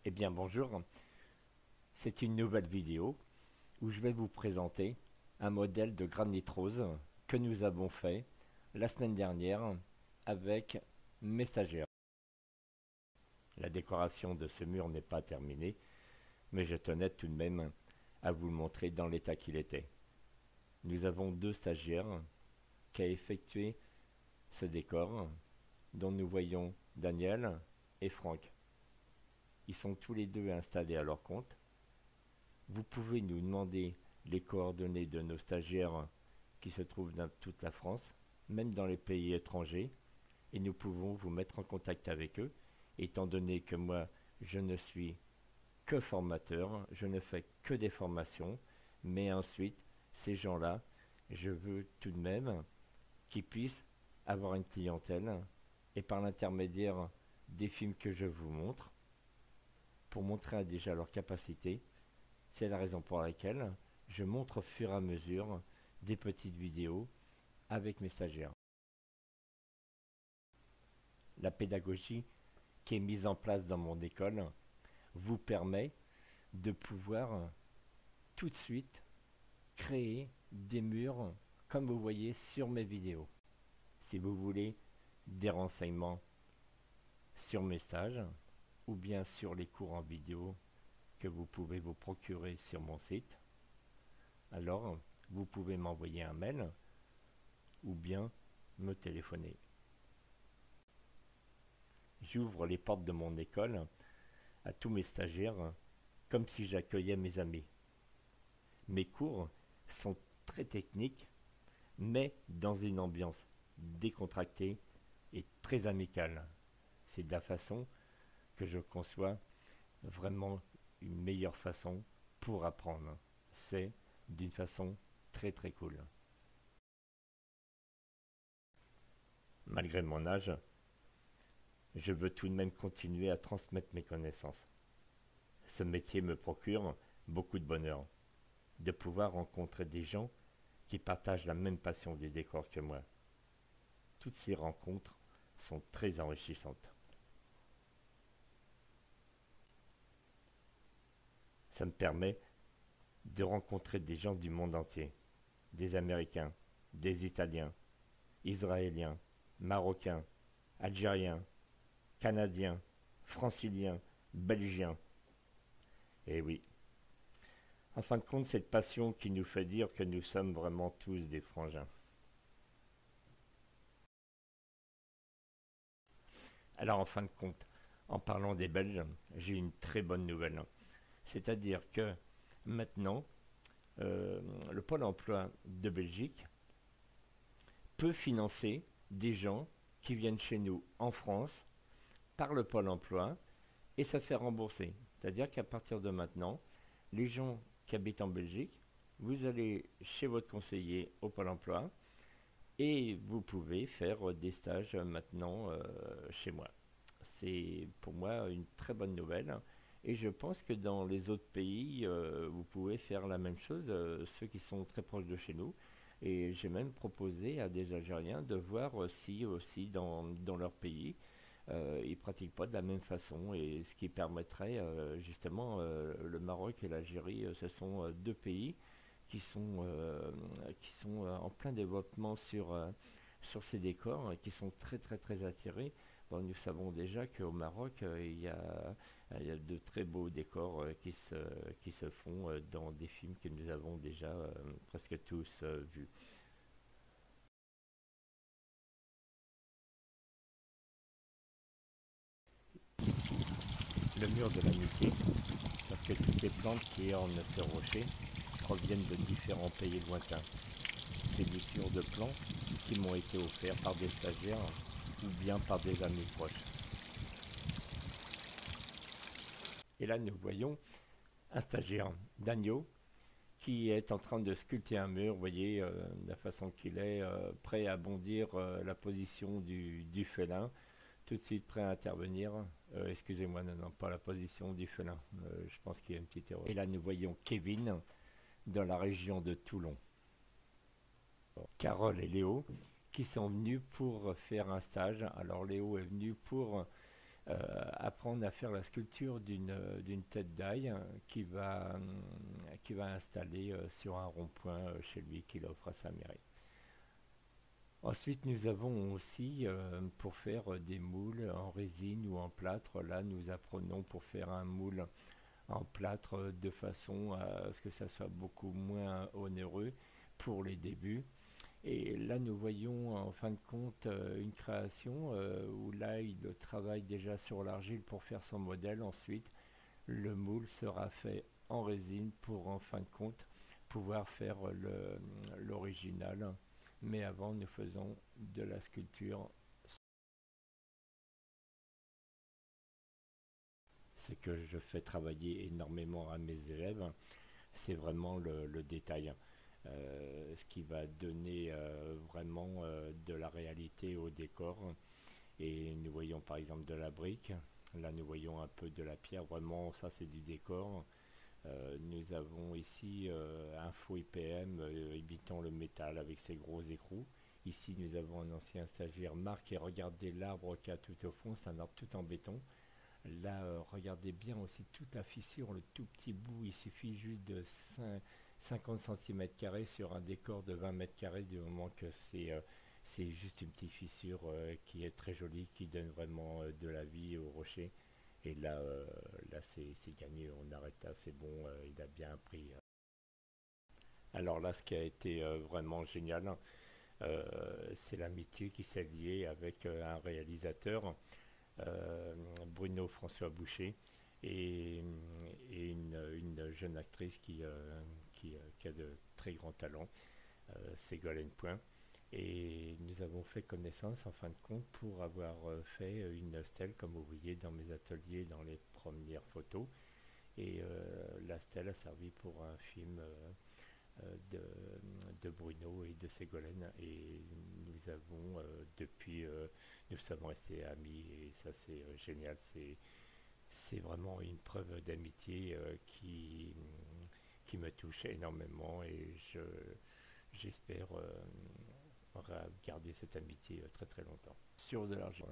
Eh bien bonjour, c'est une nouvelle vidéo où je vais vous présenter un modèle de granit rose que nous avons fait la semaine dernière avec mes stagiaires. La décoration de ce mur n'est pas terminée, mais je tenais tout de même à vous le montrer dans l'état qu'il était. Nous avons deux stagiaires qui ont effectué ce décor, dont nous voyons Daniel et Franck. Ils sont tous les deux installés à leur compte. Vous pouvez nous demander les coordonnées de nos stagiaires qui se trouvent dans toute la France, même dans les pays étrangers, et nous pouvons vous mettre en contact avec eux, étant donné que moi, je ne suis que formateur, je ne fais que des formations, mais ensuite, ces gens-là, je veux tout de même qu'ils puissent avoir une clientèle, et par l'intermédiaire des films que je vous montre, pour montrer déjà leur capacité. C'est la raison pour laquelle je montre au fur et à mesure des petites vidéos avec mes stagiaires. La pédagogie qui est mise en place dans mon école vous permet de pouvoir tout de suite créer des murs comme vous voyez sur mes vidéos. Si vous voulez des renseignements sur mes stages ou bien sur les cours en vidéo que vous pouvez vous procurer sur mon site, alors vous pouvez m'envoyer un mail ou bien me téléphoner. J'ouvre les portes de mon école à tous mes stagiaires comme si j'accueillais mes amis. Mes cours sont très techniques, mais dans une ambiance décontractée et très amicale. C'est de la façon que je conçois vraiment une meilleure façon pour apprendre. C'est d'une façon très très cool. Malgré mon âge, je veux tout de même continuer à transmettre mes connaissances. Ce métier me procure beaucoup de bonheur, de pouvoir rencontrer des gens qui partagent la même passion du décor que moi. Toutes ces rencontres sont très enrichissantes. Ça me permet de rencontrer des gens du monde entier, des Américains, des Italiens, Israéliens, Marocains, Algériens, Canadiens, Franciliens, Belgiens. Et oui, en fin de compte, cette passion qui nous fait dire que nous sommes vraiment tous des frangins. Alors en fin de compte, en parlant des Belges, j'ai une très bonne nouvelle. C'est-à-dire que maintenant, le Pôle emploi de Belgique peut financer des gens qui viennent chez nous en France par le Pôle emploi et se faire rembourser. C'est-à-dire qu'à partir de maintenant, les gens qui habitent en Belgique, vous allez chez votre conseiller au Pôle emploi et vous pouvez faire des stages maintenant chez moi. C'est pour moi une très bonne nouvelle. Et je pense que dans les autres pays, vous pouvez faire la même chose, ceux qui sont très proches de chez nous. Et j'ai même proposé à des Algériens de voir si aussi dans leur pays, ils ne pratiquent pas de la même façon. Et ce qui permettrait justement, le Maroc et l'Algérie, ce sont deux pays qui sont en plein développement sur ces décors, qui sont très très très attirés. Bon, nous savons déjà qu'au Maroc, il y a de très beaux décors qui se font dans des films que nous avons déjà presque tous vus. Le mur de l'amitié, parce que toutes les plantes qui ornent ce rocher proviennent de différents pays lointains. Ces boutures de plants qui m'ont été offertes par des stagiaires ou bien par des amis proches. Et là, nous voyons un stagiaire, Dagno, qui est en train de sculpter un mur. Vous voyez la façon qu'il est, prêt à bondir la position du félin, tout de suite prêt à intervenir. Excusez-moi, non, pas la position du félin. Je pense qu'il y a une petite erreur. Et là, nous voyons Kevin, dans la région de Toulon. Carole et Léo, qui sont venus pour faire un stage. Alors Léo est venu pour apprendre à faire la sculpture d'une tête d'ail qu'il va installer sur un rond-point chez lui qu'il offre à sa mairie. Ensuite, nous avons aussi, pour faire des moules en résine ou en plâtre, là nous apprenons pour faire un moule en plâtre de façon à ce que ça soit beaucoup moins onéreux pour les débuts. Et là, nous voyons en fin de compte une création où là, il travaille déjà sur l'argile pour faire son modèle. Ensuite, le moule sera fait en résine pour en fin de compte pouvoir faire l'original. Mais avant, nous faisons de la sculpture. Ce que je fais travailler énormément à mes élèves, c'est vraiment le détail. Ce qui va donner vraiment de la réalité au décor. Et nous voyons par exemple de la brique. Là, nous voyons un peu de la pierre. Vraiment, ça, c'est du décor. Nous avons ici un faux IPM imitant le métal avec ses gros écrous. Ici, nous avons un ancien stagiaire Marc et regardez l'arbre qu'il y a tout au fond. C'est un arbre tout en béton. Là, regardez bien aussi toute la fissure, le tout petit bout. Il suffit juste de 50 cm² sur un décor de 20 m², du moment que c'est juste une petite fissure qui est très jolie, qui donne vraiment de la vie au rocher. Et là c'est gagné, on arrête là, c'est bon, il a bien appris. Alors là, ce qui a été vraiment génial, c'est l'amitié qui s'est liée avec un réalisateur, Bruno François Boucher, et, et une jeune actrice qui a de très grands talents, Ségolène Point. Et nous avons fait connaissance en fin de compte pour avoir fait une stèle, comme vous voyez dans mes ateliers dans les premières photos. Et la stèle a servi pour un film de Bruno et de Ségolène. Et nous avons depuis, nous sommes restés amis et ça c'est génial. C'est vraiment une preuve d'amitié qui me touche énormément et j'espère garder cette amitié très très longtemps. Sur de l'argent.